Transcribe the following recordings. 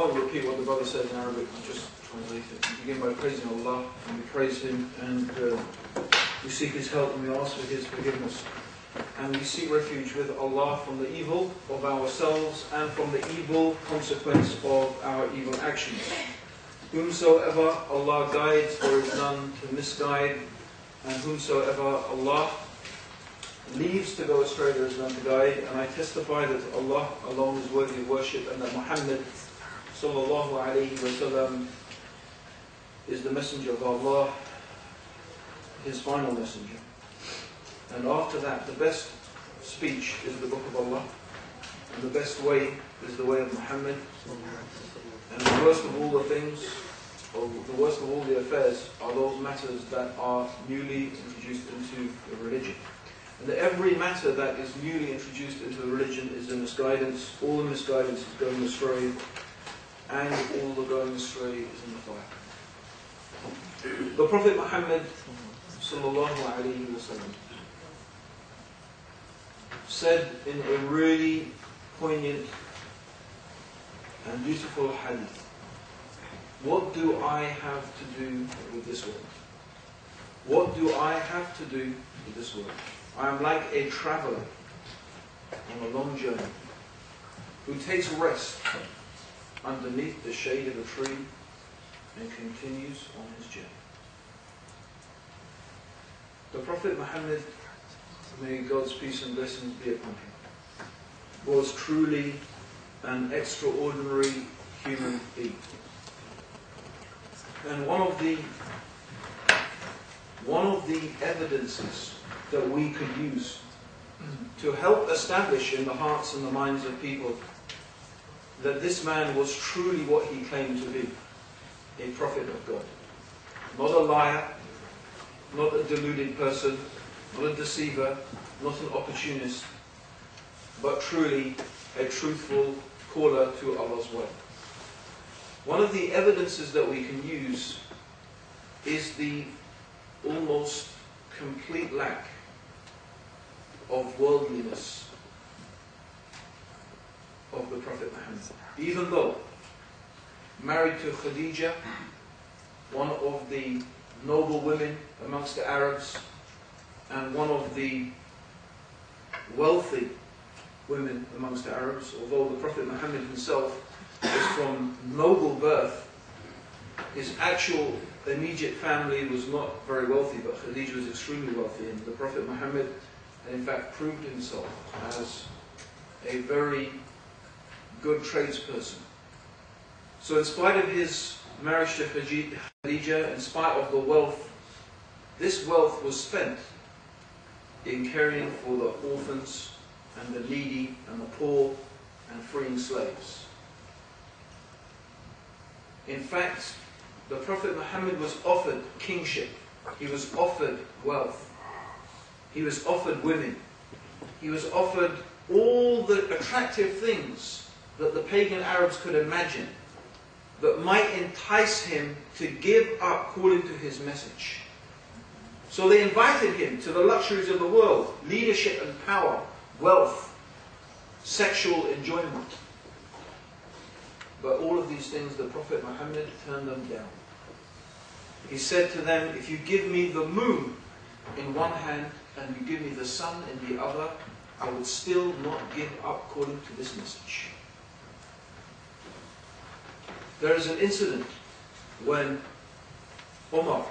won't repeat what the brother said in Arabic, I'll just translate it. We begin by praising Allah, and we praise Him, and we seek His help, and we ask for His forgiveness. And we seek refuge with Allah from the evil of ourselves and from the evil consequence of our evil actions. Whomsoever Allah guides, there is none to misguide, and whomsoever Allah leaves to go astray, there is none to guide. And I testify that Allah alone is worthy of worship, and that Muhammad sallallahu alayhi wa sallam is the messenger of Allah, His final messenger. And after that, the best speech is the book of Allah, and the best way is the way of Muhammad. And the worst of all the things, or the worst of all the affairs, are those matters that are newly introduced into the religion. And that every matter that is newly introduced into the religion is a misguidance. All the misguidance is going astray, and all the going astray is in the fire. The Prophet Muhammad sallallahu alaihi wasallam said in a really poignant and beautiful hadith, "What do I have to do with this world? What do I have to do with this world? I am like a traveller on a long journey who takes rest underneath the shade of a tree and continues on his journey." The Prophet Muhammad, may God's peace and blessings be upon him, was truly an extraordinary human being. And one of the evidences that we could use to help establish in the hearts and the minds of people that this man was truly what he claimed to be, a prophet of God. Not a liar, not a deluded person, not a deceiver, not an opportunist, but truly a truthful caller to Allah's way. One of the evidences that we can use is the almost complete lack of worldliness of the Prophet Muhammad. Even though married to Khadija, one of the noble women amongst the Arabs, and one of the wealthy women amongst the Arabs, although the Prophet Muhammad himself is from noble birth, his actual immediate family was not very wealthy, but Khadija was extremely wealthy, and the Prophet Muhammad had in fact proved himself as a very good tradesperson. So in spite of his marriage to Khadija, in spite of the wealth, this wealth was spent in caring for the orphans and the needy and the poor and freeing slaves. In fact, the Prophet Muhammad was offered kingship, he was offered wealth, he was offered women, he was offered all the attractive things that the pagan Arabs could imagine that might entice him to give up calling to his message. So they invited him to the luxuries of the world, leadership and power, wealth, sexual enjoyment. But all of these things, the Prophet Muhammad turned them down. He said to them, "If you give me the moon in one hand and you give me the sun in the other, I would still not give up calling to this message." There is an incident when Umar,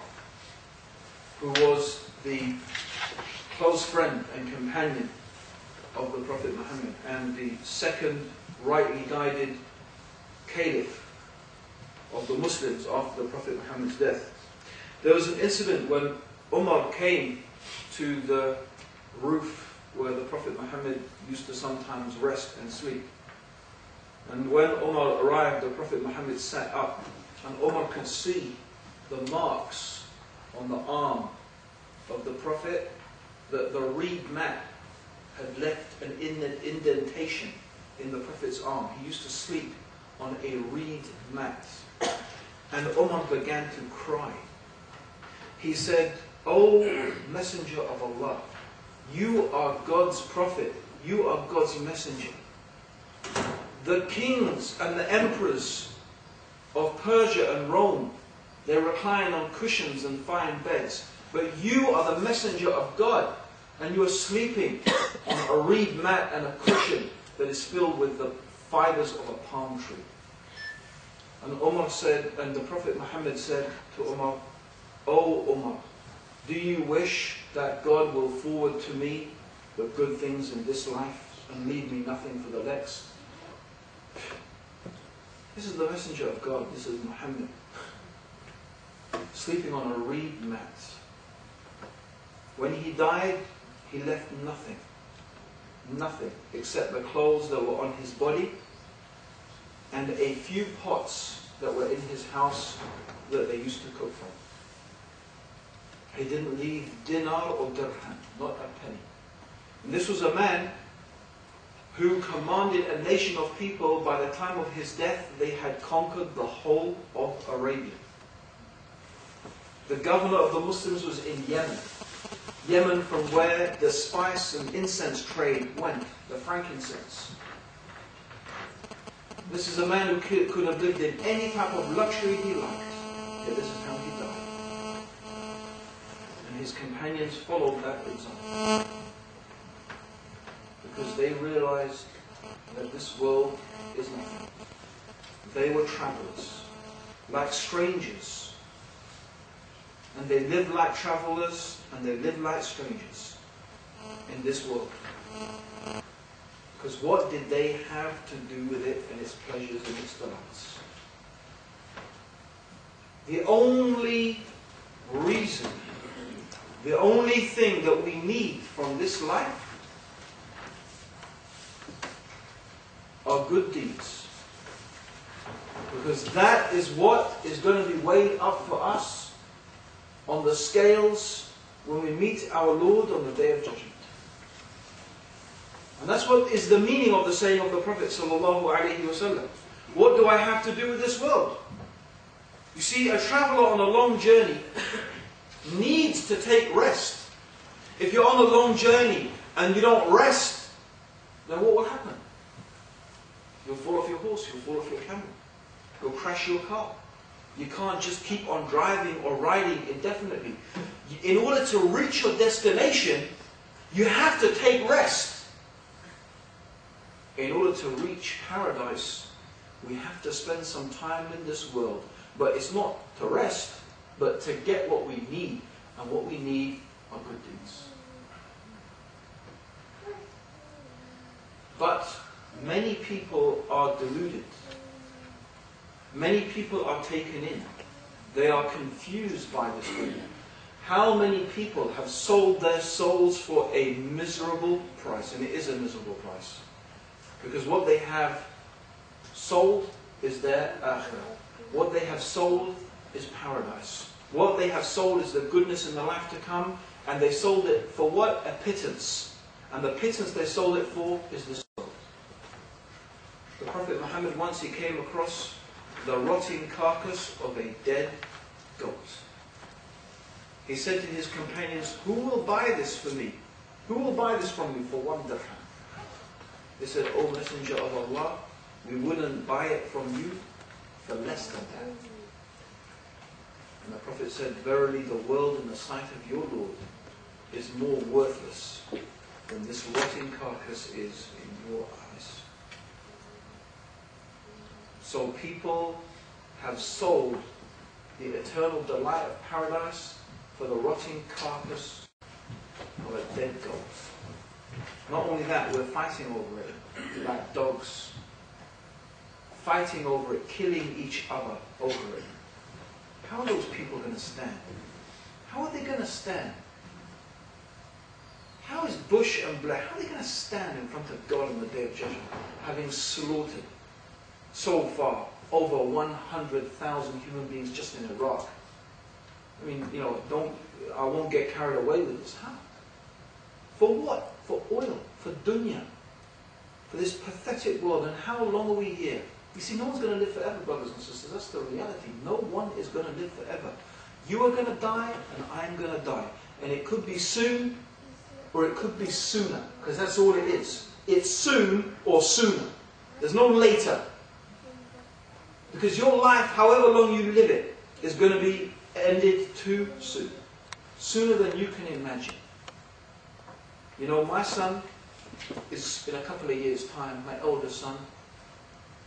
who was the close friend and companion of the Prophet Muhammad and the second rightly guided caliph of the Muslims after the Prophet Muhammad's death, there was an incident when Umar came to the roof where the Prophet Muhammad used to sometimes rest and sleep. And when Umar arrived, the Prophet Muhammad sat up, and Umar could see the marks on the arm of the Prophet, that the reed mat had left an indentation in the Prophet's arm. He used to sleep on a reed mat. And Umar began to cry. He said, "O Messenger of Allah, you are God's Prophet, you are God's Messenger. The kings and the emperors of Persia and Rome, they recline on cushions and fine beds. But you are the messenger of God, and you are sleeping on a reed mat and a cushion that is filled with the fibers of a palm tree. And Umar said, and the Prophet Muhammad said to Umar, O Umar, do you wish that God will forward to me the good things in this life and leave me nothing for the next? This is the messenger of God. This is Muhammad, sleeping on a reed mat. When he died, he left nothing. Nothing except the clothes that were on his body and a few pots that were in his house that they used to cook from. He didn't leave dinar or dirham, not a penny. And this was a man who commanded a nation of people. By the time of his death, they had conquered the whole of Arabia. The governor of the Muslims was in Yemen. Yemen, from where the spice and incense trade went, the frankincense. This is a man who could have lived in any type of luxury he liked, yet this is how he died. And his companions followed that example, because they realized that this world is nothing. They were travelers, like strangers, and they lived like travelers, and they lived like strangers in this world. Because what did they have to do with it and its pleasures and its delights? The only reason, the only thing that we need from this life are good deeds. Because that is what is going to be weighed up for us on the scales when we meet our Lord on the Day of Judgment. And that's what is the meaning of the saying of the Prophet ﷺ. What do I have to do with this world? You see, a traveller on a long journey needs to take rest. If you're on a long journey and you don't rest, then what will happen? You'll fall off your horse, you'll fall off your camel, you'll crash your car. You can't just keep on driving or riding indefinitely. In order to reach your destination, you have to take rest. In order to reach paradise, we have to spend some time in this world. But it's not to rest, but to get what we need. And what we need are good deeds. But many people are deluded. Many people are taken in. They are confused by this dunya. How many people have sold their souls for a miserable price? And it is a miserable price. Because what they have sold is their akhirah. What they have sold is paradise. What they have sold is the goodness in the life to come. And they sold it for what? A pittance. And the pittance they sold it for is this world. The Prophet Muhammad, once he came across the rotting carcass of a dead goat. He said to his companions, who will buy this for me? Who will buy this from me for 1 dirham? They said, O Messenger of Allah, we wouldn't buy it from you for less than that. And the Prophet said, verily the world in the sight of your Lord is more worthless than this rotting carcass is in your eyes. So people have sold the eternal delight of paradise for the rotting carcass of a dead goat. Not only that, we're fighting over it like dogs. Fighting over it, killing each other over it. How are those people going to stand? How are they going to stand? How is Bush and Blair, how are they going to stand in front of God on the Day of Judgment, having slaughtered so far over 100,000 human beings just in Iraq? I mean, you know, I won't get carried away with this. How? For what? For oil, for dunya, for this pathetic world. And how long are we here? You see, no one's going to live forever, brothers and sisters. That's the reality. No one is going to live forever. You are going to die, and I'm going to die. And it could be soon, or it could be sooner, because that's all it is. It's soon or sooner. There's no later. Because your life, however long you live it, is going to be ended too soon. Sooner than you can imagine. You know, my son is, in a couple of years' time, my older son,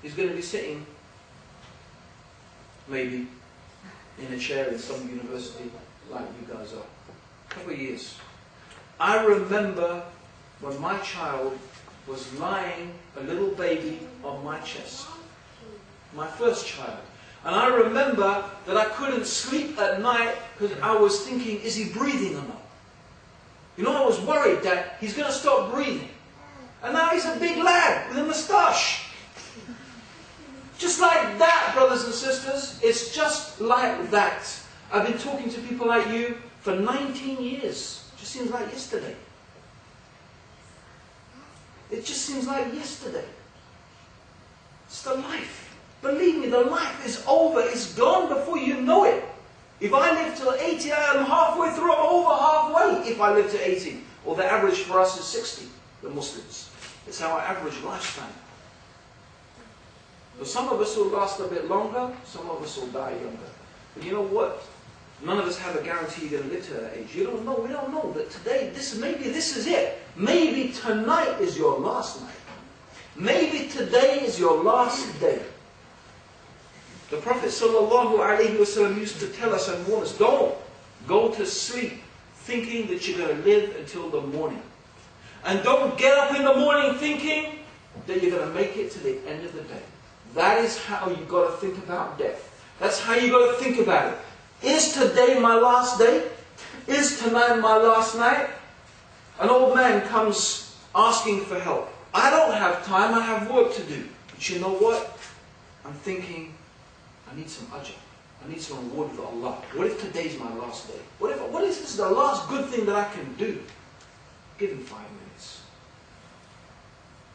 he's going to be sitting, maybe, in a chair in some university like you guys are. A couple of years. I remember when my child was lying, a little baby, on my chest. My first child. And I remember that I couldn't sleep at night because I was thinking, is he breathing or not? You know, I was worried that he's going to stop breathing. And now he's a big lad with a moustache. Just like that, brothers and sisters. It's just like that. I've been talking to people like you for 19 years. It just seems like yesterday. It just seems like yesterday. It's the life. Believe me, the life is over. It's gone before you know it. If I live till 80, I am halfway through. I'm over halfway if I live to 80. Or the average for us is 60, the Muslims. It's our average lifespan. So some of us will last a bit longer, some of us will die younger. But you know what? None of us have a guarantee you're going to live to that age. You don't know. We don't know. But today, maybe this is it. Maybe tonight is your last night. Maybe today is your last day. The Prophet ﷺ used to tell us and warn us, don't go to sleep thinking that you're going to live until the morning. And don't get up in the morning thinking that you're going to make it to the end of the day. That is how you've got to think about death. That's how you've got to think about it. Is today my last day? Is tonight my last night? An old man comes asking for help. I don't have time, I have work to do. But you know what? I'm thinking, I need some ajr. I need some reward with Allah. What if today's my last day? What if this is the last good thing that I can do? Give him 5 minutes.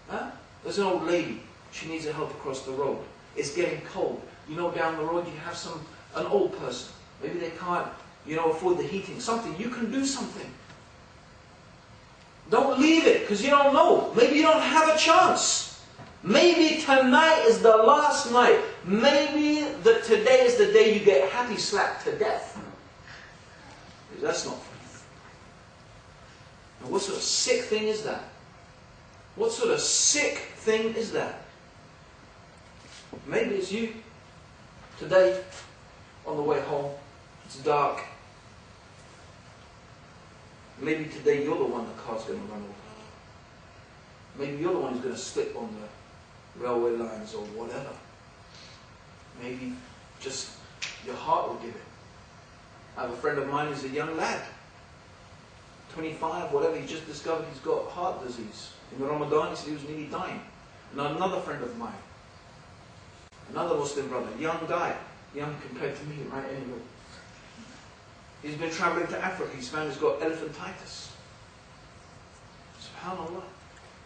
Huh? There's an old lady. She needs her help across the road. It's getting cold. You know, down the road you have an old person. Maybe they can't, afford the heating. Something. You can do something. Don't leave it, because you don't know. Maybe you don't have a chance. Maybe tonight is the last night. Maybe today is the day you get happy slapped to death. That's not faith. Now, what sort of sick thing is that? What sort of sick thing is that? Maybe it's you. Today, on the way home, it's dark. Maybe today you're the one the car's going to run over. Maybe you're the one who's going to slip on the railway lines or whatever. Maybe just your heart will give it. I have a friend of mine who's a young lad. 25, whatever, he just discovered he's got heart disease. In Ramadan, he said he was nearly dying. And another friend of mine, another Muslim brother, young guy, young compared to me, right, anyway. He's been travelling to Africa. He's found he's got elephantitis. SubhanAllah.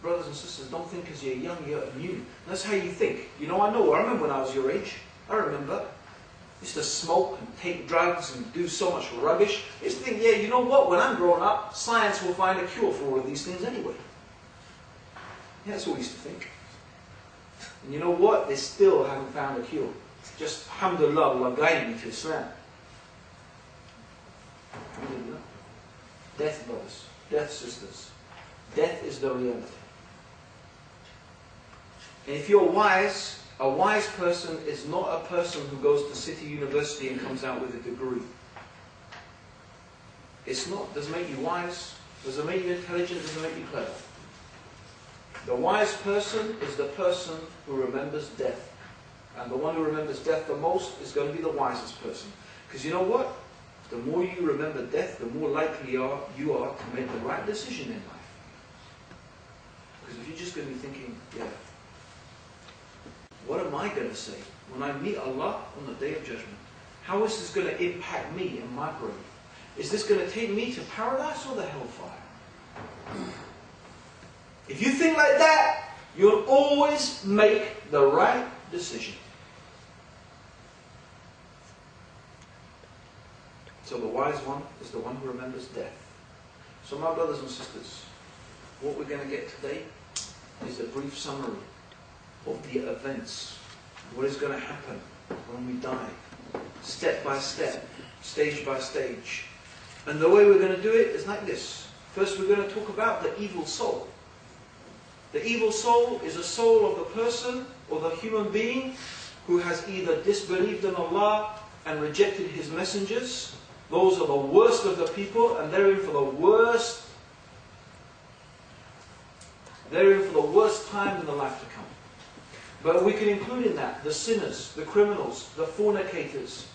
Brothers and sisters, don't think because you're young, you're immune. That's how you think. I remember when I was your age. I remember. I used to smoke and take drugs and do so much rubbish. I used to think, you know what? When I'm grown up, science will find a cure for all of these things anyway. Yeah, that's what we used to think. And you know what? They still haven't found a cure. Just, alhamdulillah, Allah guided me to Islam. Alhamdulillah. Death, brothers. Death, sisters. Death is the reality. And if you're wise, a wise person is not a person who goes to City University and comes out with a degree. It's not. Does it make you wise? Does it make you intelligent? Does it make you clever? The wise person is the person who remembers death. And the one who remembers death the most is going to be the wisest person. Because you know what? The more you remember death, the more likely you are to make the right decision in life. Because if you're just going to be thinking, what am I going to say when I meet Allah on the Day of Judgment? How is this going to impact me and my grave? Is this going to take me to paradise or the hellfire? If you think like that, you'll always make the right decision. So the wise one is the one who remembers death. So my brothers and sisters, what we're going to get today is a brief summary of the events what is going to happen when we die, step by step, stage by stage. And the way we're going to do it is like this. First, we're going to talk about the evil soul. The evil soul is a soul of the person or the human being who has either disbelieved in Allah and rejected His messengers. Those are the worst of the people, and they're in for the worst. They're in for the worst time in the life to come. But we can include in that the sinners, the criminals, the fornicators,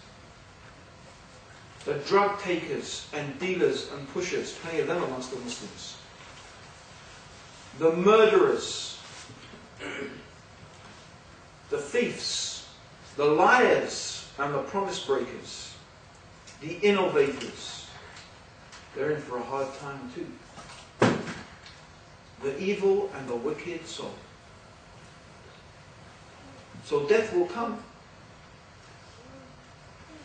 the drug takers and dealers and pushers, plenty of them amongst the Muslims. The murderers, the thieves, the liars and the promise breakers, the innovators. They're in for a hard time too. The evil and the wicked soul. So death will come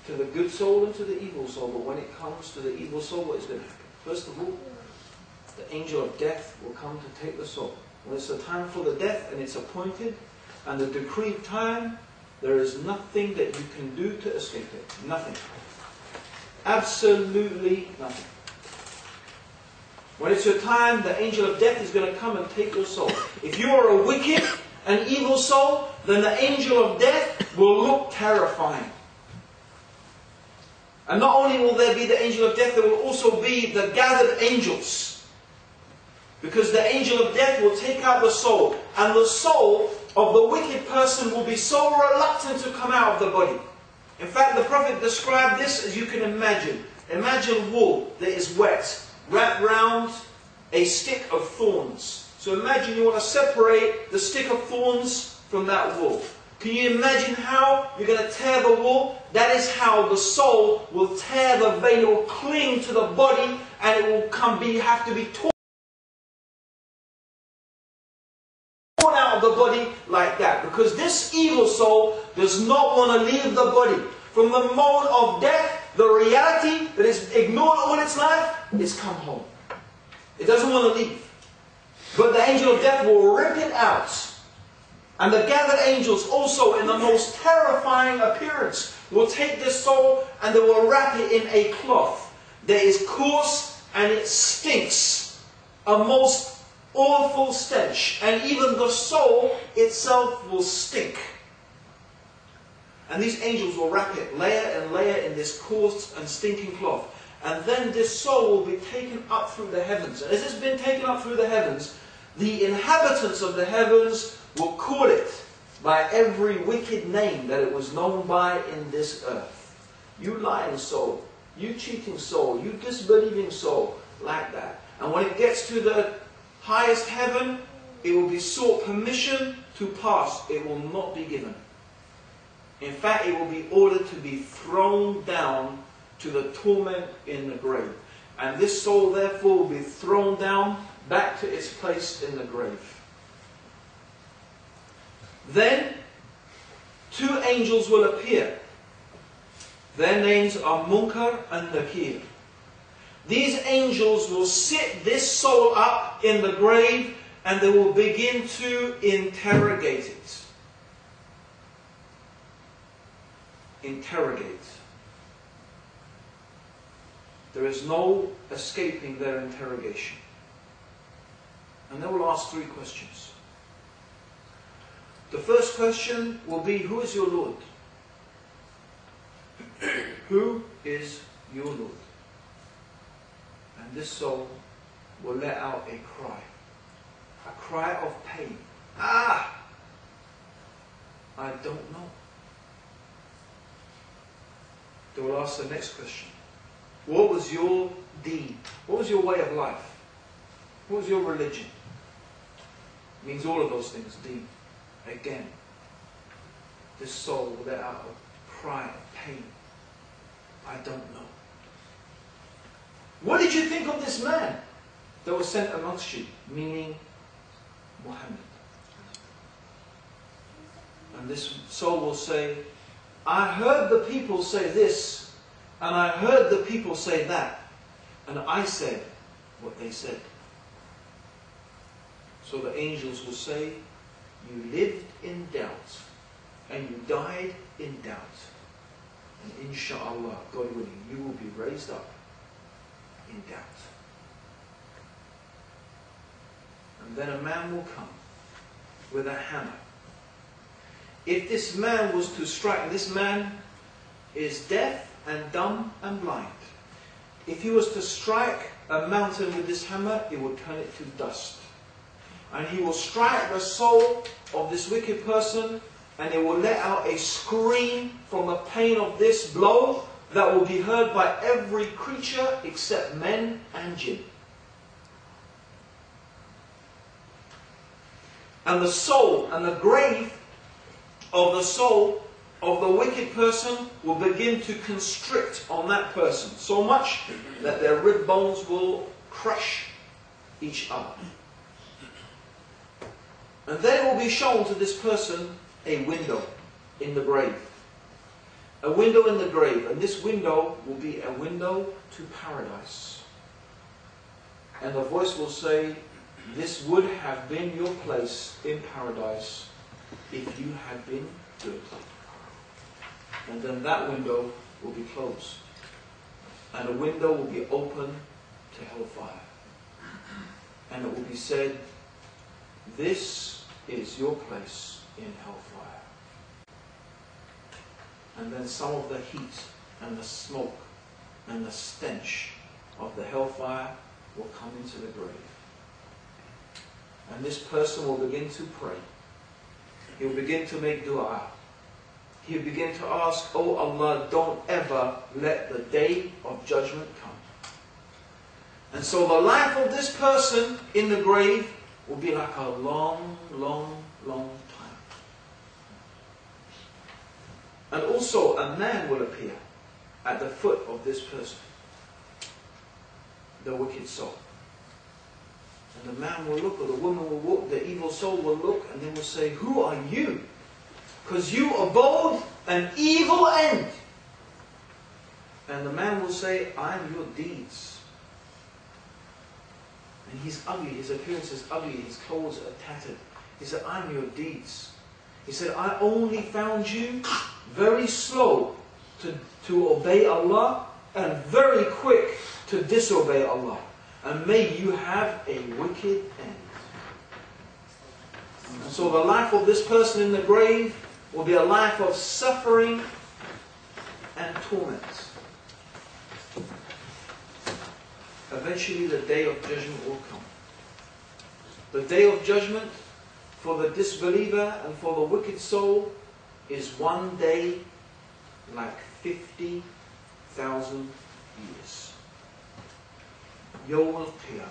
to the good soul and to the evil soul. But when it comes to the evil soul, what is going to happen? First of all, the angel of death will come to take the soul. When it's the time for the death and it's appointed and the decreed time, there is nothing that you can do to escape it. Nothing. Absolutely nothing. When it's your time, the angel of death is going to come and take your soul. If you are a wicked and evil soul, then the angel of death will look terrifying. And not only will there be the angel of death, there will also be the gathered angels. Because the angel of death will take out the soul. And the soul of the wicked person will be so reluctant to come out of the body. In fact, the Prophet described this as you can imagine. Imagine wool that is wet, wrapped round a stick of thorns. So imagine you want to separate the stick of thorns from that wool. Can you imagine how you're going to tear the wool? That is how the soul will tear the vein. It will cling to the body and it will have to be torn out of the body like that. Because this evil soul does not want to leave the body. From the moment of death, the reality that is ignored all its life is come home. It doesn't want to leave. But the angel of death will rip it out. And the gathered angels also, in the most terrifying appearance, will take this soul and they will wrap it in a cloth that is coarse and it stinks. A most awful stench. And even the soul itself will stink. And these angels will wrap it layer and layer in this coarse and stinking cloth. And then this soul will be taken up through the heavens. And as it's been taken up through the heavens, the inhabitants of the heavens will call it by every wicked name that it was known by in this earth. You lying soul, you cheating soul, you disbelieving soul, like that. And when it gets to the highest heaven, it will be sought permission to pass. It will not be given. In fact, it will be ordered to be thrown down to the torment in the grave. And this soul therefore will be thrown down back to its place in the grave. Then, two angels will appear. Their names are Munkar and Nakir. These angels will sit this soul up in the grave and they will begin to interrogate it. Interrogate. There is no escaping their interrogation. And they will ask three questions. The first question will be, who is your Lord? Who is your Lord? And this soul will let out a cry of pain. Ah! I don't know. They will ask the next question. What was your deed? What was your way of life? What was your religion? It means all of those things, deed. Again, this soul will let out a cry of pain. I don't know. What did you think of this man that was sent amongst you? Meaning Muhammad. And this soul will say, I heard the people say this, and I heard the people say that, and I said what they said. So the angels will say, you lived in doubt, and you died in doubt, and inshallah, God willing, you will be raised up in doubt. And then a man will come with a hammer. If this man was to strike, this man is deaf and dumb and blind. If he was to strike a mountain with this hammer, it would turn it to dust. And he will strike the soul of this wicked person, and it will let out a scream from the pain of this blow that will be heard by every creature except men and jinn. And the soul and the grave of the soul of the wicked person will begin to constrict on that person, so much that their rib bones will crush each other. And then it will be shown to this person a window in the grave. A window in the grave. And this window will be a window to paradise. And the voice will say, this would have been your place in paradise if you had been good. And then that window will be closed. And a window will be open to hellfire. And it will be said, this is your place in hellfire. And then some of the heat and the smoke and the stench of the hellfire will come into the grave. And this person will begin to pray. He will begin to make dua. He will begin to ask, oh Allah, don't ever let the day of judgment come. And so the life of this person in the grave will be like a long, long, long time. And also a man will appear at the foot of this person, the wicked soul. And the man will look, or the woman will look, the evil soul will look, and they will say, who are you? Because you abode an evil end. And the man will say, I am your deeds. And he's ugly, his appearance is ugly, his clothes are tattered. He said, I'm your deeds. He said, I only found you very slow to obey Allah and very quick to disobey Allah. And may you have a wicked end. And so the life of this person in the grave will be a life of suffering and torment. Eventually the day of judgment will come. The day of judgment for the disbeliever and for the wicked soul is one day like 50,000 years. Yawm al-Qiyamah.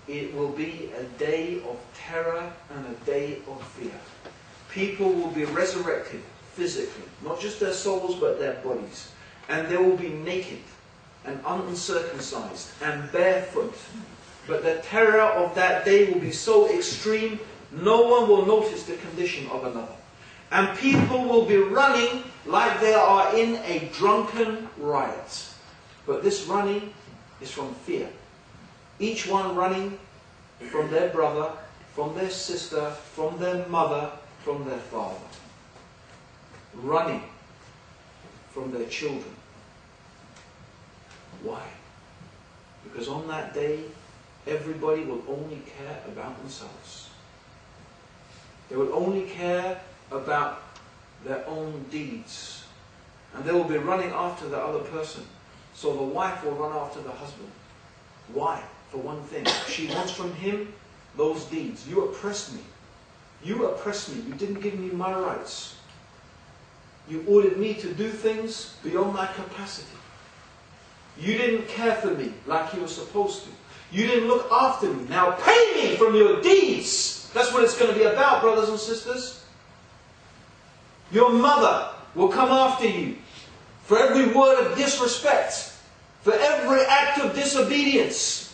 It will be a day of terror and a day of fear. People will be resurrected physically, not just their souls but their bodies. And they will be naked and uncircumcised and barefoot. But the terror of that day will be so extreme, no one will notice the condition of another. And people will be running like they are in a drunken riot. But this running is from fear. Each one running from their brother, from their sister, from their mother, from their father. Running from their children. Why? Because on that day, everybody will only care about themselves. They will only care about their own deeds. And they will be running after the other person. So the wife will run after the husband. Why? For one thing. She wants from him those deeds. You oppressed me. You oppressed me. You didn't give me my rights. You ordered me to do things beyond my capacity. You didn't care for me like you were supposed to. You didn't look after me. Now pay me from your deeds. That's what it's going to be about, brothers and sisters. Your mother will come after you for every word of disrespect, for every act of disobedience.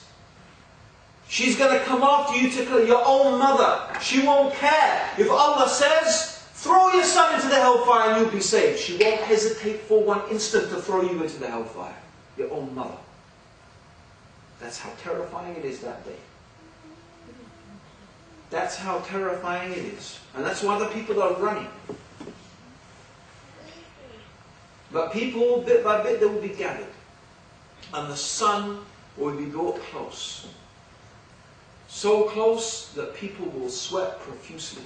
She's going to come after you to your own mother. She won't care. If Allah says, throw your son into the hellfire and you'll be saved, she won't hesitate for one instant to throw you into the hellfire. Your own mother. That's how terrifying it is that day. That's how terrifying it is. And that's why the people are running. But people, bit by bit, they will be gathered. And the sun will be brought close. So close that people will sweat profusely.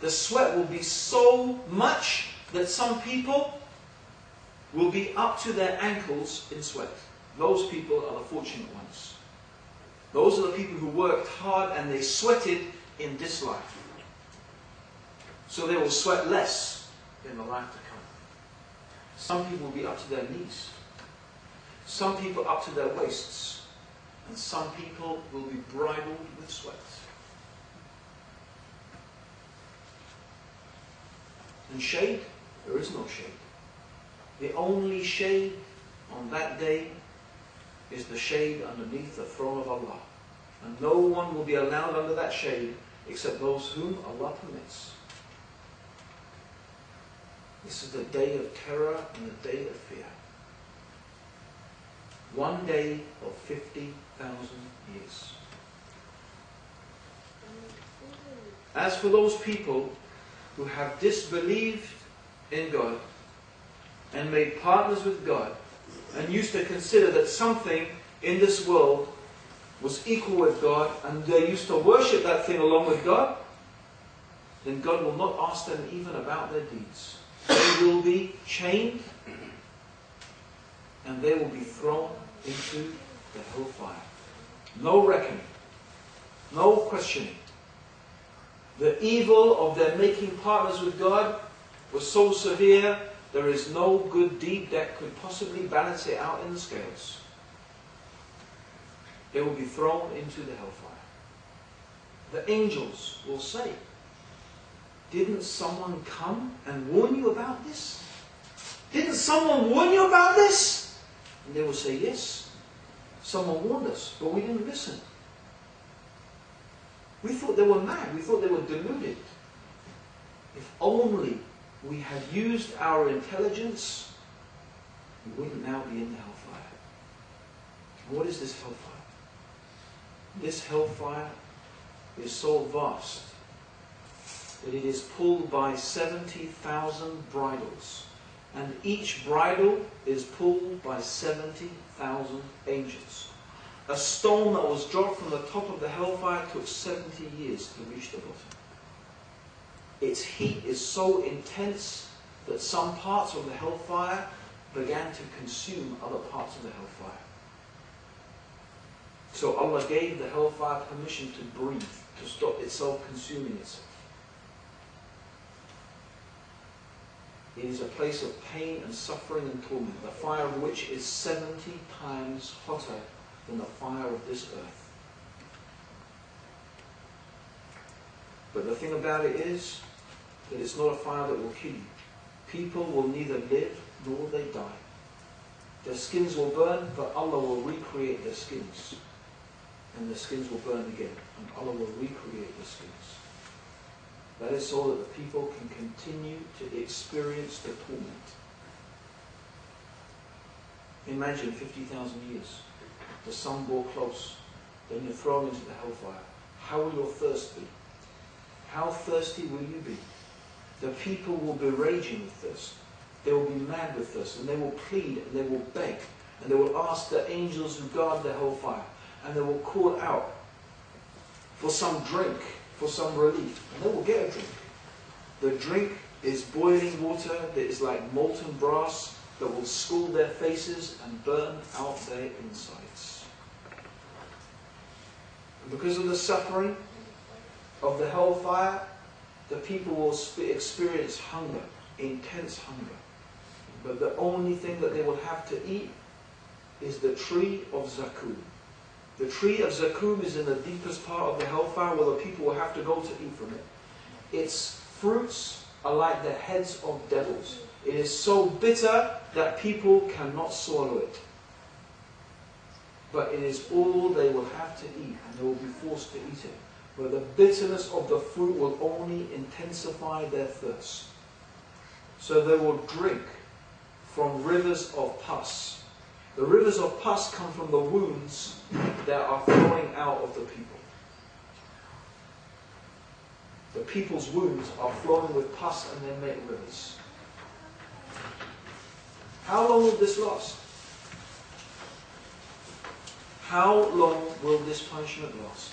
The sweat will be so much that some people will be up to their ankles in sweat. Those people are the fortunate ones. Those are the people who worked hard and they sweated in this life. So they will sweat less in the life to come. Some people will be up to their knees. Some people up to their waists. And some people will be bridled with sweat. And shade? There is no shade. The only shade on that day is the shade underneath the throne of Allah. And no one will be allowed under that shade except those whom Allah permits. This is the day of terror and the day of fear. One day of 50,000 years. As for those people who have disbelieved in God and made partners with God and used to consider that something in this world was equal with God and they used to worship that thing along with God, then God will not ask them even about their deeds. They will be chained and they will be thrown into the hellfire. No reckoning. No questioning. The evil of their making partners with God was so severe, there is no good deed that could possibly balance it out in the scales. They will be thrown into the hellfire. The angels will say, didn't someone come and warn you about this? Didn't someone warn you about this? And they will say, yes, someone warned us, but we didn't listen. We thought they were mad. We thought they were deluded. If only we had used our intelligence, we wouldn't now be in the hellfire. And what is this hellfire? This hellfire is so vast that it is pulled by 70,000 bridles. And each bridle is pulled by 70,000 angels. A stone that was dropped from the top of the hellfire took 70 years to reach the bottom. Its heat is so intense that some parts of the hellfire began to consume other parts of the hellfire. So Allah gave the hellfire permission to breathe, to stop itself consuming itself. It is a place of pain and suffering and torment, the fire of which is 70 times hotter than the fire of this earth. But the thing about it is that it's not a fire that will kill you. People will neither live nor will they die. Their skins will burn, but Allah will recreate their skins. And their skins will burn again, and Allah will recreate their skins. That is so that the people can continue to experience the torment. Imagine 50,000 years. The sun bore close. Then you're thrown into the hellfire. How will your thirst be? How thirsty will you be? The people will be raging with thirst. They will be mad with thirst. And they will plead and they will beg. And they will ask the angels who guard the hellfire. And they will call out for some drink, for some relief. And they will get a drink. The drink is boiling water that is like molten brass that will scald their faces and burn out their insides. And because of the suffering of the hellfire, the people will experience hunger, intense hunger. But the only thing that they will have to eat is the tree of Zakum. The tree of Zakum is in the deepest part of the hellfire where the people will have to go to eat from it. Its fruits are like the heads of devils. It is so bitter that people cannot swallow it. But it is all they will have to eat, and they will be forced to eat it. But the bitterness of the fruit will only intensify their thirst. So they will drink from rivers of pus. The rivers of pus come from the wounds that are flowing out of the people. The people's wounds are flowing with pus and then make rivers. How long will this last? How long will this punishment last?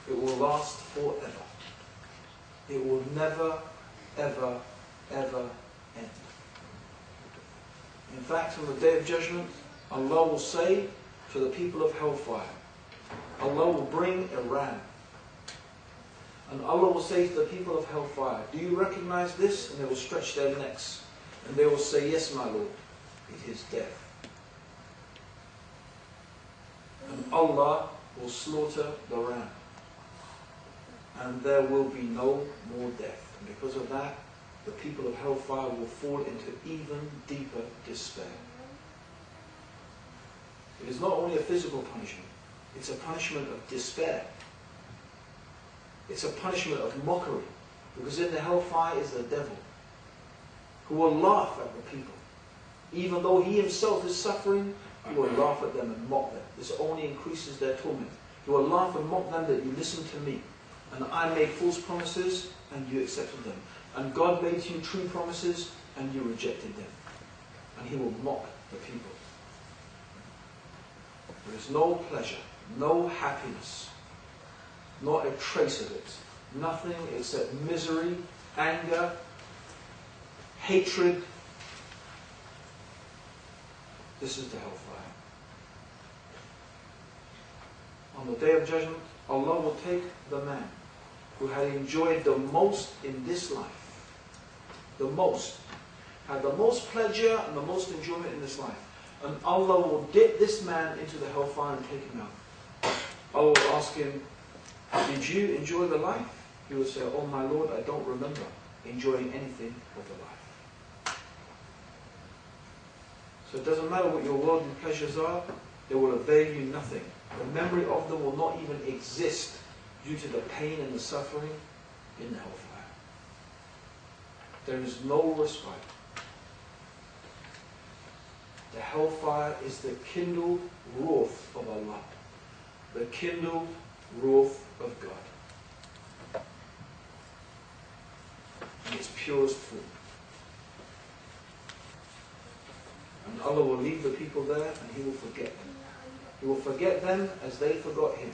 It will last forever. It will never, ever, ever end. In fact, on the Day of Judgment, Allah will say to the people of hellfire, Allah will bring a ram. And Allah will say to the people of hellfire, do you recognize this? And they will stretch their necks. And they will say, yes, my Lord, it is death. And Allah will slaughter the ram. And there will be no more death. And because of that, the people of hellfire will fall into even deeper despair. It is not only a physical punishment, it's a punishment of despair. It's a punishment of mockery. Because in the hellfire is the devil, who will laugh at the people. Even though he himself is suffering, he will laugh at them and mock them. This only increases their torment. He will laugh and mock them that you listen to me. And I made false promises and you accepted them. And God made you true promises and you rejected them. And he will mock the people. There is no pleasure, no happiness, not a trace of it. Nothing except misery, anger, hatred. This is the hellfire. On the Day of Judgment, Allah will take the man who had enjoyed the most in this life, had the most pleasure and the most enjoyment in this life, and Allah will dip this man into the hellfire and take him out. Allah will ask him, did you enjoy the life? He will say, oh my Lord, I don't remember enjoying anything of the life. So it doesn't matter what your worldly pleasures are, they will avail you nothing. The memory of them will not even exist due to the pain and the suffering in the hellfire. There is no respite. The hellfire is the kindled wrath of Allah, the kindled wrath of God. In its purest form. And Allah will leave the people there and He will forget them. He will forget them as they forgot Him.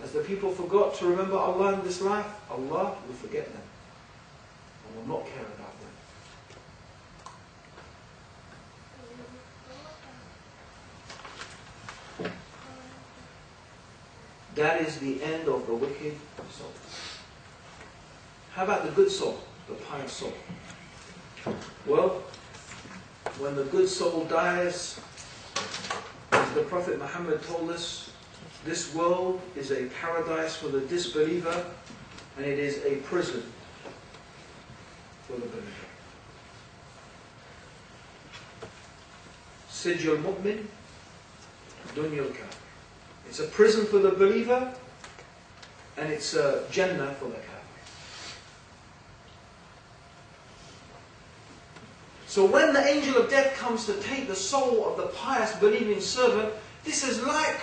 As the people forgot to remember Allah in this life, Allah will forget them and will not care about them. That is the end of the wicked soul. How about the good soul, the pious soul? Well, when the good soul dies, as the Prophet Muhammad told us, this world is a paradise for the disbeliever and it is a prison for the believer. Sijjul mu'min, dunya al-kafir. It's a prison for the believer and it's a Jannah for the kafir. So when the angel of death comes to take the soul of the pious believing servant, this is like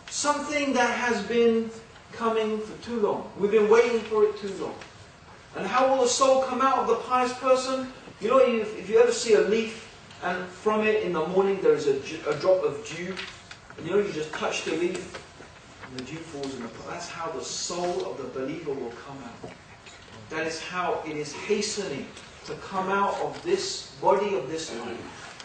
something that has been coming for too long. We've been waiting for it too long. And how will the soul come out of the pious person? You know, if you ever see a leaf and from it in the morning there is a drop of dew, and you know, you just touch the leaf and the dew falls in the pot. That's how the soul of the believer will come out. That is how it is hastening to come out of this body of this life.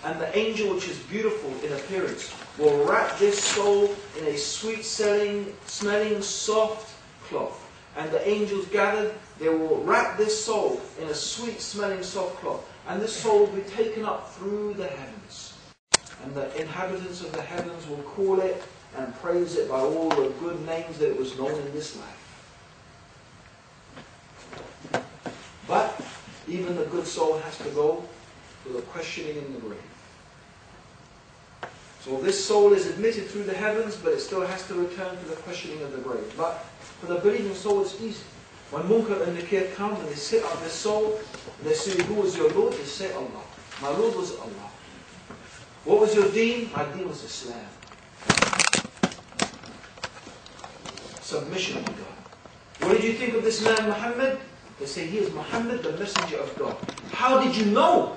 And the angel, which is beautiful in appearance, will wrap this soul in a sweet-smelling, soft cloth. And the angels gathered, they will wrap this soul in a sweet-smelling, soft cloth. And this soul will be taken up through the heavens. And the inhabitants of the heavens will call it and praise it by all the good names that it was known in this life. But even the good soul has to go through the questioning in the grave. So this soul is admitted through the heavens, but it still has to return to the questioning of the grave. But for the believing soul, it's easy. When Munkar and Nakir come and they sit up their soul, they say, who was your Lord? They say, Allah. My Lord was Allah. What was your deen? My deen was Islam. Submission to God. What did you think of this man Muhammad? They say he is Muhammad, the messenger of God. How did you know?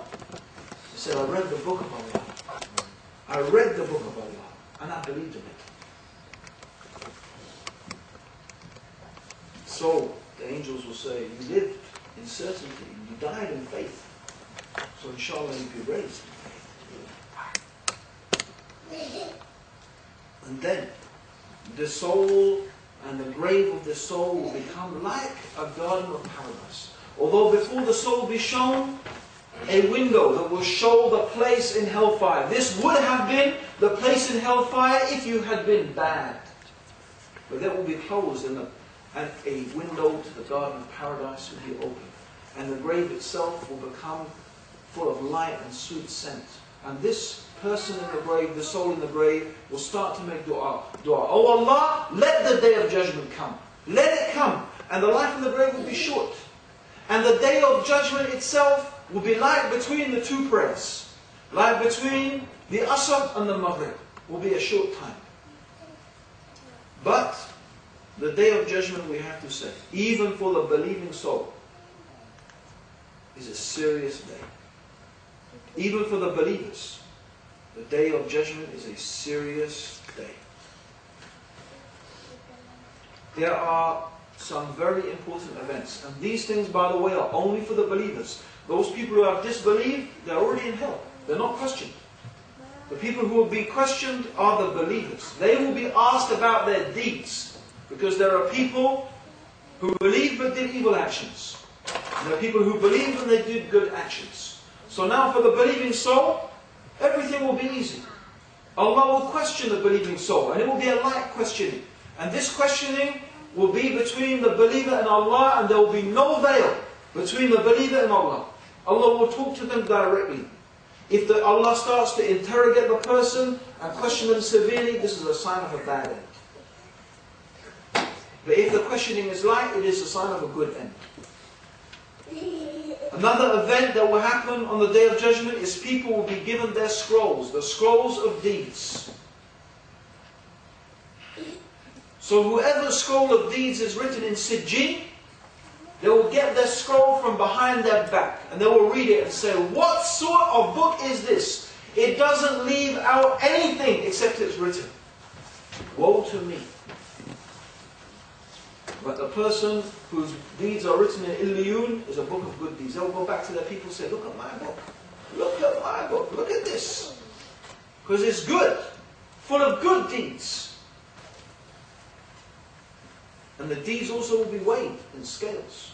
He said, I read the book of Allah. I read the book of Allah and I believed in it. So the angels will say, you lived in certainty, you died in faith. So inshallah you'll be raised in faith. And then the soul and the grave of the soul will become like a garden of paradise. Although before the soul will be shown a window that will show the place in hellfire. This would have been the place in hellfire if you had been bad. But that will be closed and a window to the garden of paradise will be opened. And the grave itself will become full of light and sweet scent. And this person in the grave, the soul in the grave, will start to make dua. Oh Allah, let the day of judgment come. Let it come. And the life in the grave will be short. And the day of judgment itself will be like between the two prayers. Like between the Asr and the Maghrib. Will be a short time. But the day of judgment, we have to say, even for the believing soul, is a serious day. Even for the believers, the day of judgment is a serious day. There are some very important events. And these things, by the way, are only for the believers. Those people who have disbelieved, they're already in hell. They're not questioned. The people who will be questioned are the believers. They will be asked about their deeds. Because there are people who believe but did evil actions. And there are people who believe and they did good actions. So now for the believing soul, everything will be easy. Allah will question the believing soul. And it will be a light questioning. And this questioning will be between the believer and Allah, and there will be no veil between the believer and Allah. Allah will talk to them directly. If Allah starts to interrogate the person and question them severely, this is a sign of a bad end. But if the questioning is light, it is a sign of a good end. Another event that will happen on the Day of Judgment is people will be given their scrolls, the scrolls of deeds. So whoever's scroll of deeds is written in Sijjin, they will get their scroll from behind their back and they will read it and say, what sort of book is this? It doesn't leave out anything except it's written. Woe to me. But the person whose deeds are written in Illiyun is a book of good deeds. They'll go back to their people and say, look at my book. Look at my book. Look at this. Because it's good. Full of good deeds. And the deeds also will be weighed in scales.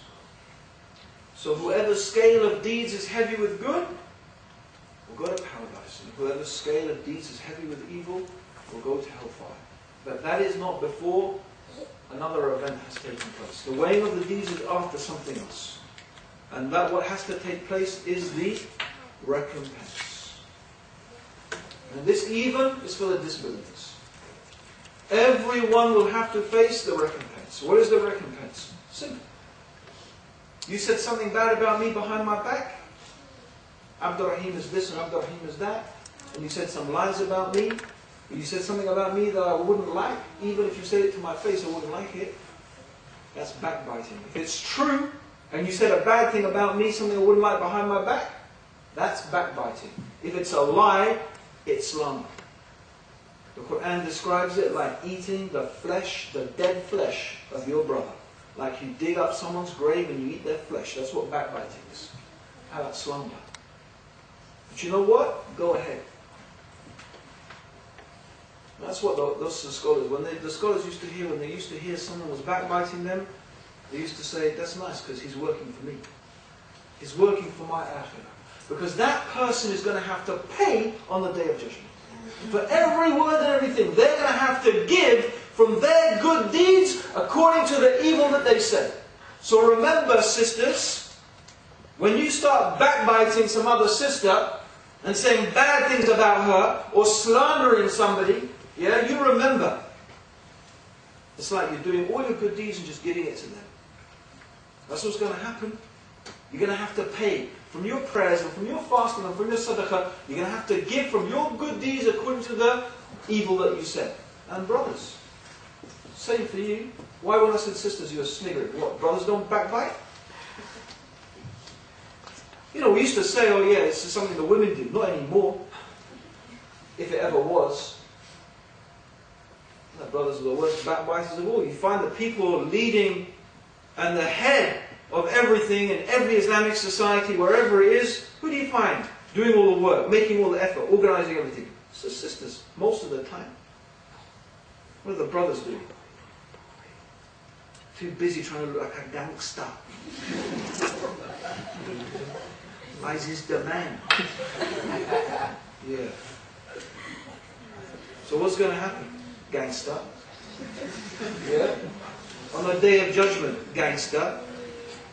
So whoever's scale of deeds is heavy with good, will go to paradise. And whoever's scale of deeds is heavy with evil, will go to hellfire. But that is not before another event has taken place. The weighing of the deeds is after something else. And that what has to take place is the recompense. And this even is for the disbelievers. Everyone will have to face the recompense. What is the recompense? Simple. You said something bad about me behind my back. Abdurrahim is this and Abdurrahim is that. And you said some lies about me. You said something about me that I wouldn't like. Even if you said it to my face, I wouldn't like it. That's backbiting. If it's true, and you said a bad thing about me, something I wouldn't like behind my back, that's backbiting. If it's a lie, it's slander. The Quran describes it like eating the flesh, the dead flesh of your brother. Like you dig up someone's grave and you eat their flesh. That's what backbiting is. How about slander? But you know what? Go ahead. That's what those scholars, when the scholars used to hear, when they used to hear someone was backbiting them, they used to say, that's nice because he's working for me. He's working for my akhirah. Because that person is going to have to pay on the Day of Judgment. For every word and everything, they're going to have to give from their good deeds according to the evil that they said. So remember, sisters, when you start backbiting some other sister and saying bad things about her or slandering somebody, yeah, you remember. It's like you're doing all your good deeds and just giving it to them. That's what's going to happen. You're going to have to pay from your prayers and from your fasting and from your sadaqah. You're going to have to give from your good deeds according to the evil that you said. And brothers, same for you. Why, when I said sisters, you were sniggering? What, brothers don't backbite? You know, we used to say, oh yeah, this is something the women do. Not anymore. If it ever was. The brothers are the worst backbiters of all. You find that people leading and the head of everything in every Islamic society, wherever it is, who do you find doing all the work, making all the effort, organizing everything? It's the sisters, most of the time. What are the brothers doing? Too busy trying to look like a gangster. ISIS the man. Yeah. So what's going to happen? Gangster. Yeah. On the day of judgment, gangster.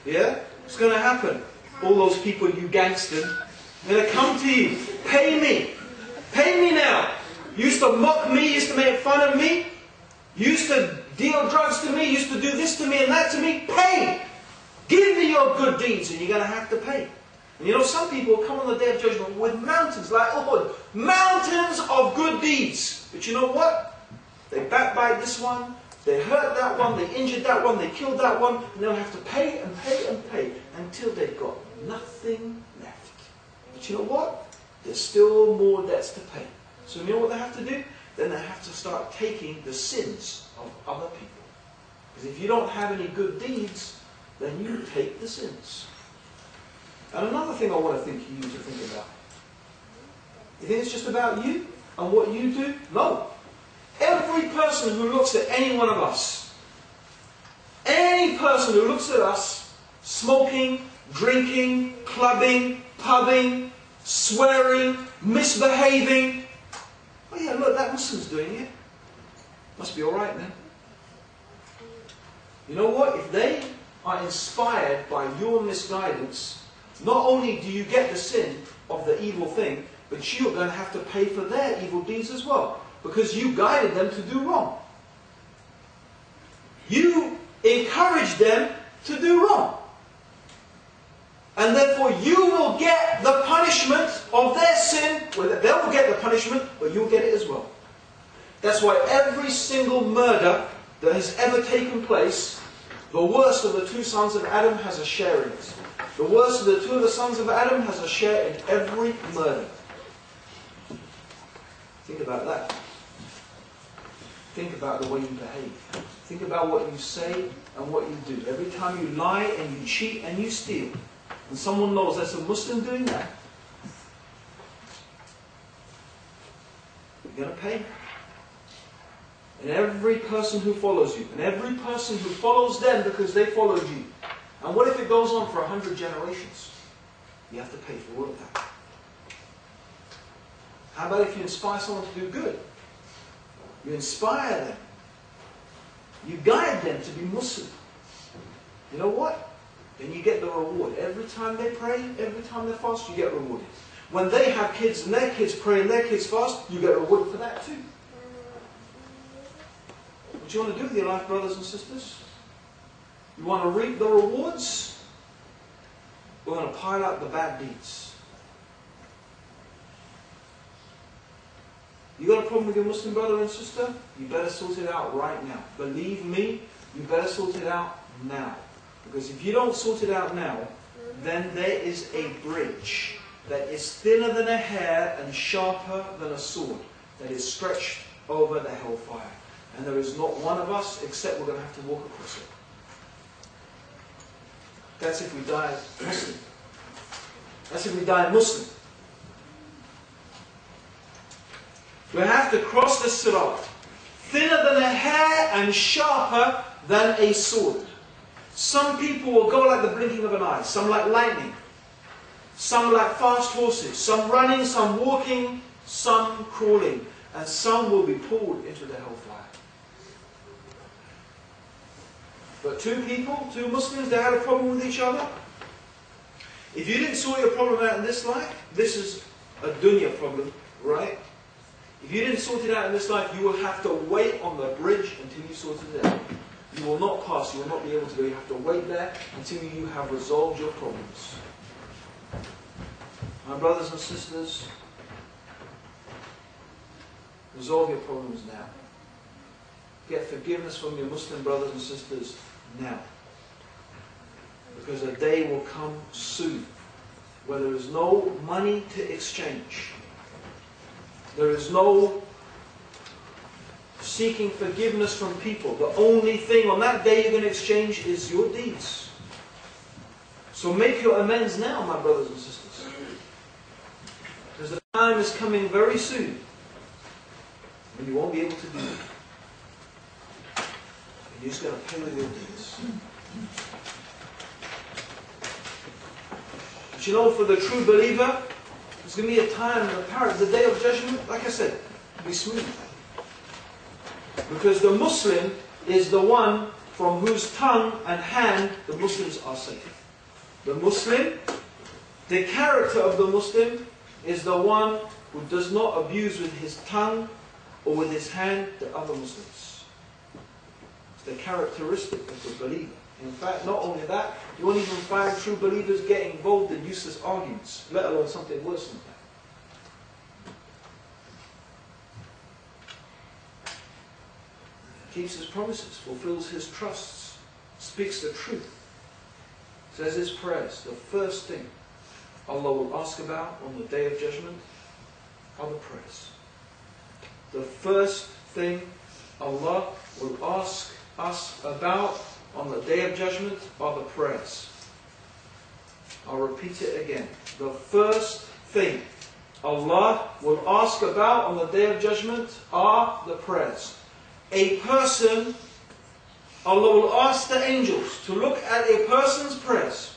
Yeah. What's going to happen? All those people you gangstered, they're going to come to you. Pay me. Pay me now. You used to mock me, used to make fun of me. You used to deal drugs to me, used to do this to me and that to me. Pay! Give me your good deeds and you're going to have to pay. And you know, some people come on the day of judgment with mountains like Uhud. Mountains of good deeds. But you know what? They backbite this one, they hurt that one, they injured that one, they killed that one, and they'll have to pay and pay and pay until they've got nothing left. But you know what? There's still more debts to pay. So you know what they have to do? Then they have to start taking the sins of other people. Because if you don't have any good deeds, then you take the sins. And another thing I want to think you to think about. You think it's just about you and what you do? No. Every person who looks at any one of us, any person who looks at us, smoking, drinking, clubbing, pubbing, swearing, misbehaving, oh yeah, look, that Muslim's doing it. Must be alright then. You know what? If they are inspired by your misguidance, not only do you get the sin of the evil thing, but you're going to have to pay for their evil deeds as well. Because you guided them to do wrong. You encouraged them to do wrong. And therefore you will get the punishment of their sin. Well, they will get the punishment, but you'll get it as well. That's why every single murder that has ever taken place, the worst of the two sons of Adam has a share in it. The worst of the two of the sons of Adam has a share in every murder. Think about that. Think about the way you behave. Think about what you say and what you do. Every time you lie and you cheat and you steal, and someone knows that's a Muslim doing that, you're going to pay. And every person who follows you, and every person who follows them because they followed you. And what if it goes on for 100 generations? You have to pay for all of that. How about if you inspire someone to do good? You inspire them. You guide them to be Muslim. You know what? Then you get the reward. Every time they pray, every time they fast, you get rewarded. When they have kids and their kids pray and their kids fast, you get rewarded for that too. What do you want to do with your life, brothers and sisters? You want to reap the rewards? We're going to pile out the bad deeds. You got a problem with your Muslim brother and sister? You better sort it out right now. Believe me, you better sort it out now. Because if you don't sort it out now, then there is a bridge that is thinner than a hair and sharper than a sword that is stretched over the hellfire. And there is not one of us except we're going to have to walk across it. That's if we die Muslim. That's if we die Muslim. We have to cross the sirat. Thinner than a hair and sharper than a sword. Some people will go like the blinking of an eye. Some like lightning. Some like fast horses. Some running, some walking, some crawling. And some will be pulled into the hellfire. But two people, two Muslims, they had a problem with each other. If you didn't sort your problem out in this life, this is a dunya problem, right? If you didn't sort it out in this life, you will have to wait on the bridge until you sort it out. You will not pass, you will not be able to go. You have to wait there until you have resolved your problems. My brothers and sisters, resolve your problems now. get forgiveness from your Muslim brothers and sisters now. Because a day will come soon where there is no money to exchange. There is no seeking forgiveness from people. The only thing on that day you're going to exchange is your deeds. So make your amends now, my brothers and sisters. Because the time is coming very soon when you won't be able to do it. You're just going to pay with your deeds. But you know, for the true believer, there's going to be a time, the day of judgment, like I said, will be smooth. Because the Muslim is the one from whose tongue and hand the Muslims are safe. The Muslim, the character of the Muslim is the one who does not abuse with his tongue or with his hand the other Muslims. It's the characteristic of the believer. In fact, not only that, you won't even find true believers getting involved in useless arguments, let alone something worse than that. Keeps his promises, fulfills his trusts, speaks the truth, says his prayers. The first thing Allah will ask about on the day of judgment are the prayers. The first thing Allah will ask us about on the day of judgment are the prayers. I'll repeat it again. The first thing Allah will ask about on the day of judgment are the prayers. A person, Allah will ask the angels to look at a person's prayers.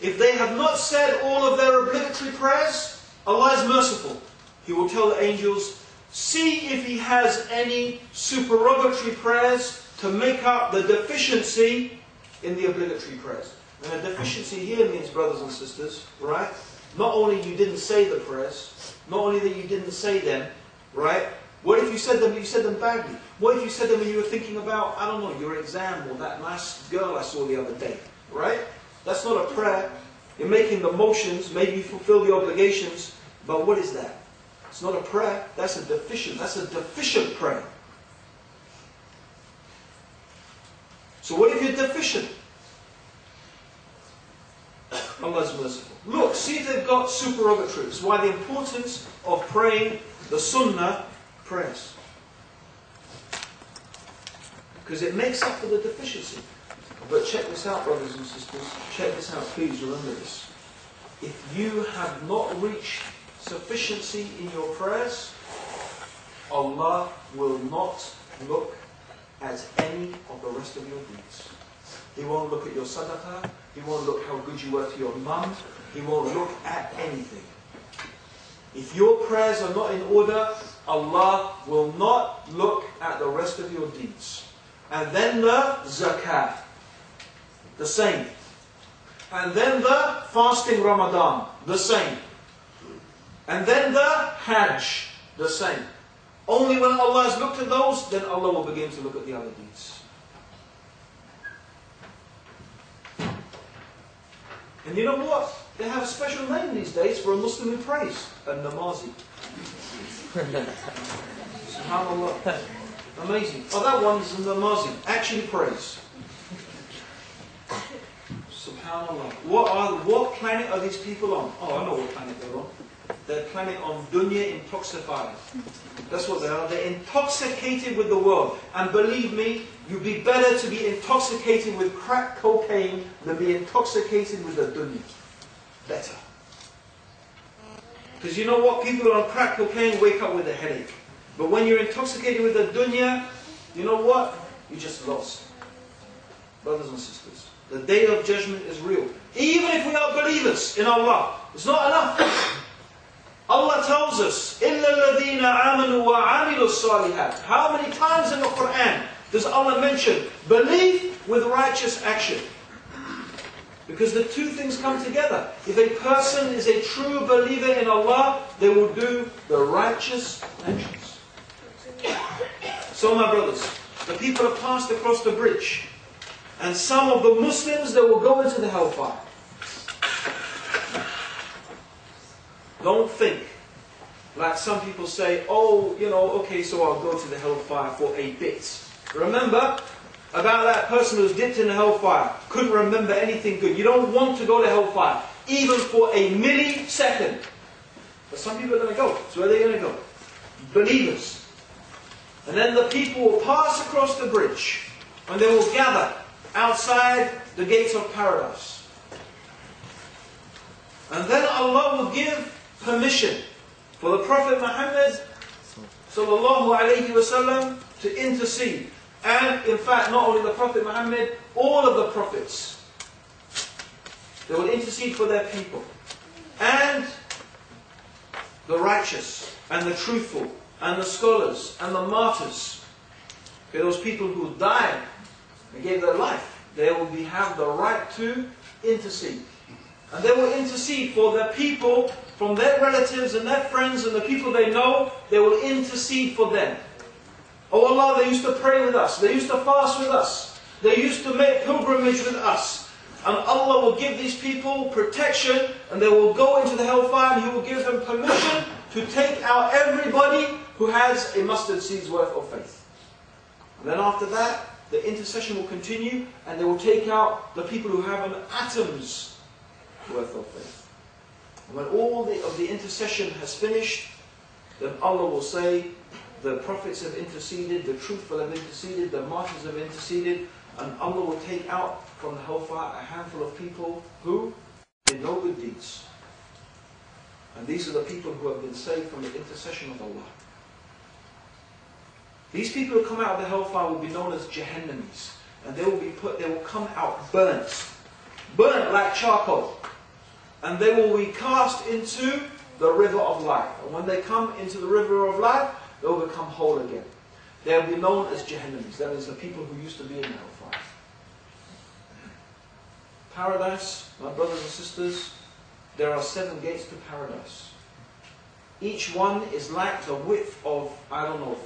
If they have not said all of their obligatory prayers, Allah is merciful. He will tell the angels, see if he has any supererogatory prayers to make up the deficiency in the obligatory prayers. And the deficiency here means, brothers and sisters, right? Not only you didn't say the prayers, not only that you didn't say them, right? What if you said them badly? What if you said them when you were thinking about, I don't know, your exam or that nice girl I saw the other day, right? That's not a prayer. You're making the motions, maybe you fulfill the obligations, but what is that? It's not a prayer, that's a deficient prayer. So what if you're deficient? Allah is merciful. Look, see if they've got supererogatories. Why the importance of praying the sunnah prayers. Because it makes up for the deficiency. But check this out, brothers and sisters. Check this out, please remember this. If you have not reached sufficiency in your prayers, Allah will not look at any of the rest of your deeds. He won't look at your sadaqah. He won't look how good you were to your mum. He won't look at anything. If your prayers are not in order, Allah will not look at the rest of your deeds. And then the zakat, the same. And then the fasting Ramadan, the same. And then the Hajj, the same. Only when Allah has looked at those, then Allah will begin to look at the other deeds. And you know what? They have a special name these days for a Muslim who prays. A namazi. SubhanAllah. Amazing. Oh, that one's a namazi. Actually prays. SubhanAllah. What planet are these people on? Oh, I know what planet they're on. They're planning on dunya intoxified. That's what they are. They're intoxicated with the world. And believe me, you'd be better to be intoxicated with crack cocaine than be intoxicated with the dunya. Better. Because you know what? People on crack cocaine wake up with a headache. But when you're intoxicated with the dunya, you know what? You just lost. Brothers and sisters, the day of judgment is real. Even if we are believers in Allah, it's not enough. Allah tells us, إِلَّا الَّذِينَ آمَنُوا وَعَمِلُوا الصَّالِحَاتِ. How many times in the Quran does Allah mention belief with righteous action? Because the two things come together. If a person is a true believer in Allah, they will do the righteous actions. So my brothers, the people have passed across the bridge. And some of the Muslims, they will go into the hellfire. Don't think Like some people say, oh, okay, so I'll go to the hellfire for a bit. Remember about that person who's dipped in the hellfire, couldn't remember anything good. You don't want to go to hellfire, even for a millisecond. But some people are going to go. So where are they going to go? Believers. And then the people will pass across the bridge, and they will gather outside the gates of paradise. And then Allah will give permission for the Prophet Muhammad sallallahu alayhi wasallam to intercede. And in fact, not only the Prophet Muhammad, all of the prophets, they will intercede for their people. And the righteous, and the truthful, and the scholars, and the martyrs, okay, those people who died and gave their life, they will have the right to intercede. And they will intercede for their people, from their relatives and their friends and the people they know. They will intercede for them. Oh Allah, they used to pray with us. They used to fast with us. They used to make pilgrimage with us. And Allah will give these people protection, and they will go into the hellfire, and He will give them permission to take out everybody who has a mustard seed's worth of faith. And then after that, the intercession will continue, and they will take out the people who have an atom's worth of faith. And when all of the intercession has finished, then Allah will say, the prophets have interceded, the truthful have interceded, the martyrs have interceded, and Allah will take out from the hellfire a handful of people who did no good deeds. And these are the people who have been saved from the intercession of Allah. These people who come out of the hellfire will be known as Jahannamis, and they will come out burnt like charcoal. And they will be cast into the river of life. And when they come into the river of life, they will become whole again. They will be known as Jahannamis. That is the people who used to be in the hellfire. Paradise, my brothers and sisters, there are 7 gates to paradise. Each one is like the width of,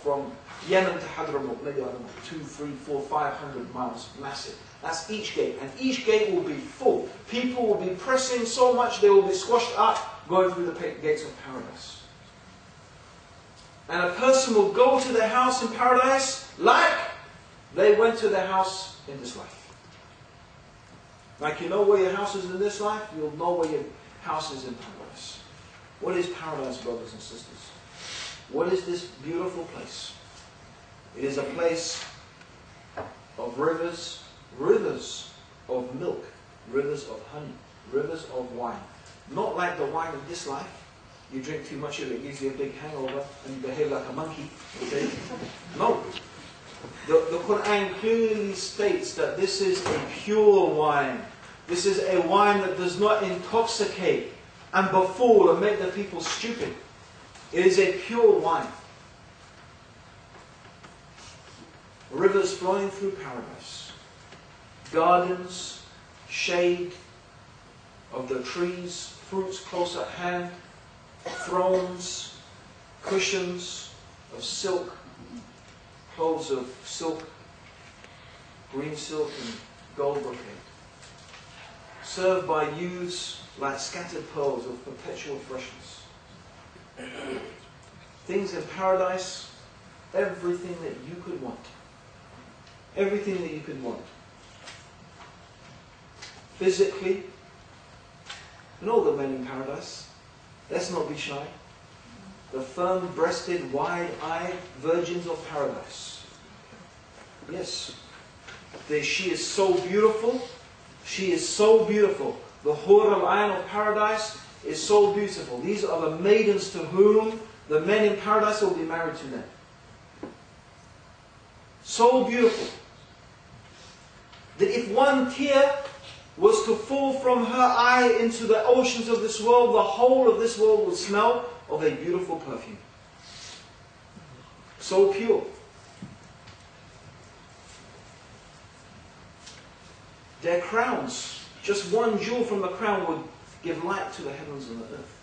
from Yemen to Hadramaut, maybe, 2, 3, 4, 500 miles, massive. That's each gate. And each gate will be full. People will be pressing so much they will be squashed up going through the gates of paradise. And a person will go to their house in paradise like they went to their house in this life. Like you know where your house is in this life, you'll know where your house is in paradise. What is paradise, brothers and sisters? What is this beautiful place? It is a place of rivers, rivers of milk, rivers of honey, rivers of wine. Not like the wine of this life. You drink too much of it, it gives you a big hangover, and you behave like a monkey. Okay? No. The Quran clearly states that this is a pure wine. This is a wine that does not intoxicate and befool and make the people stupid. It is a pure wine. Rivers flowing through paradise. Gardens, shade of the trees, fruits close at hand, thrones, cushions of silk, clothes of silk, green silk and gold brocade. Served by youths like scattered pearls of perpetual freshness. Things in paradise, everything that you could want. Everything that you could want. Physically, and all the men in paradise, let's not be shy. The firm-breasted, wide-eyed virgins of paradise. Yes, she is so beautiful. She is so beautiful. The Hur al-Ain of paradise is so beautiful. These are the maidens to whom the men in paradise will be married to them. So beautiful that if one tear was to fall from her eye into the oceans of this world, the whole of this world would smell of a beautiful perfume. So pure. Their crowns, just one jewel from the crown would give light to the heavens and the earth.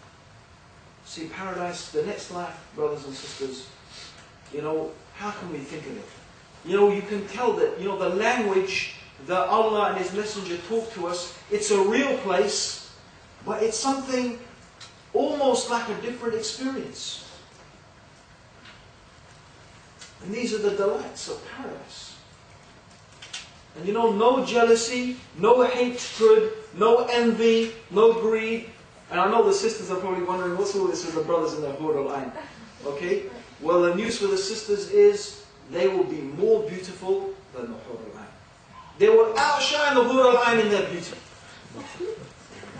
See, paradise, the next life, brothers and sisters, how can we think of it? You can tell that, the language that Allah and His Messenger talk to us, it's a real place, but it's something almost like a different experience. And these are the delights of paradise. And you know, no jealousy, no hatred, no envy, no greed. And I know the sisters are probably wondering, what's all this with the brothers in the Hur al-Ain? Okay? Well, the news for the sisters is they will be more beautiful than the Hur al-Ain. They will outshine the Hur al-Ain in their beauty.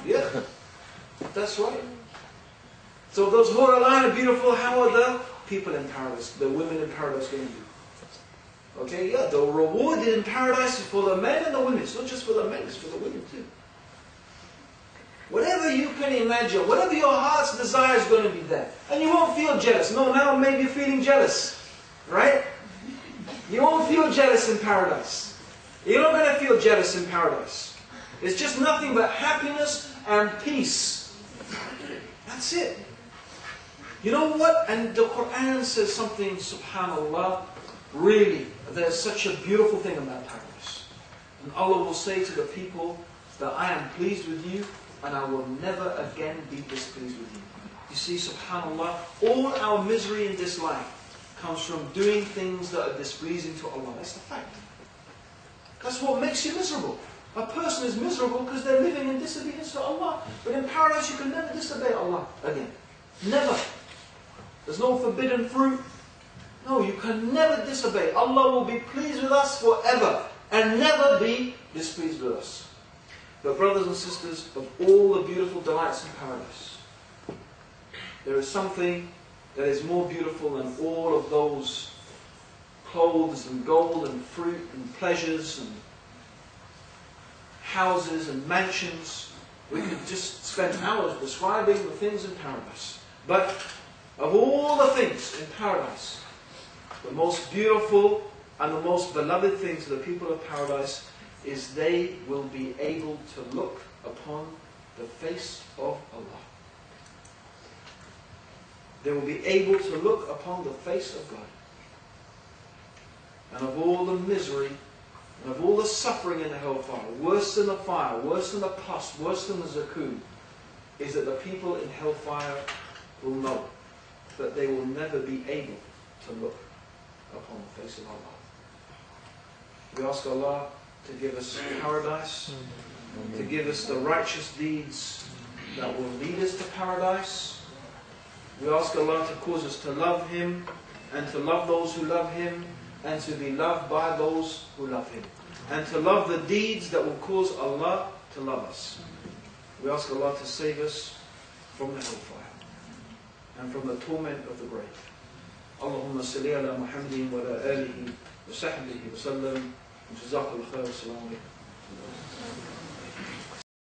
Yeah, that's right. So if those Hur al-Ain are beautiful, how are the people in paradise, the women in paradise going to be? Okay, yeah, the reward in paradise is for the men and the women. It's not just for the men, it's for the women too. Whatever you can imagine, whatever your heart's desire is going to be there. And you won't feel jealous. No, now maybe you're feeling jealous. Right? You won't feel jealous in paradise. You're not going to feel jealous in paradise. It's just nothing but happiness and peace. That's it. You know what? And the Quran says something, subhanAllah, really, there's such a beautiful thing about paradise. And Allah will say to the people that I am pleased with you and I will never again be displeased with you. You see, subhanAllah, all our misery in this life comes from doing things that are displeasing to Allah. That's the fact. That's what makes you miserable. A person is miserable because they're living in disobedience to Allah. But in paradise you can never disobey Allah again. Never. There's no forbidden fruit. No, you can never disobey. Allah will be pleased with us forever and never be displeased with us. But brothers and sisters, of all the beautiful delights in paradise, there is something that is more beautiful than all of those clothes and gold and fruit and pleasures and houses and mansions. We could just spend hours describing the things in paradise. But of all the things in paradise, the most beautiful and the most beloved thing to the people of paradise is they will be able to look upon the face of Allah. They will be able to look upon the face of God. And of all the misery, and of all the suffering in the hellfire, worse than the fire, worse than the pus, worse than the zakum, is that the people in hellfire will know that they will never be able to look upon the face of Allah. We ask Allah to give us paradise, to give us the righteous deeds that will lead us to paradise. We ask Allah to cause us to love Him and to love those who love Him and to be loved by those who love Him. And to love the deeds that will cause Allah to love us. We ask Allah to save us from the hellfire and from the torment of the grave. Allahumma salli ala Muhammadin wa ala alihi wa sahbihi wa sallam. Jazakallah khair. Assalamu alaikum.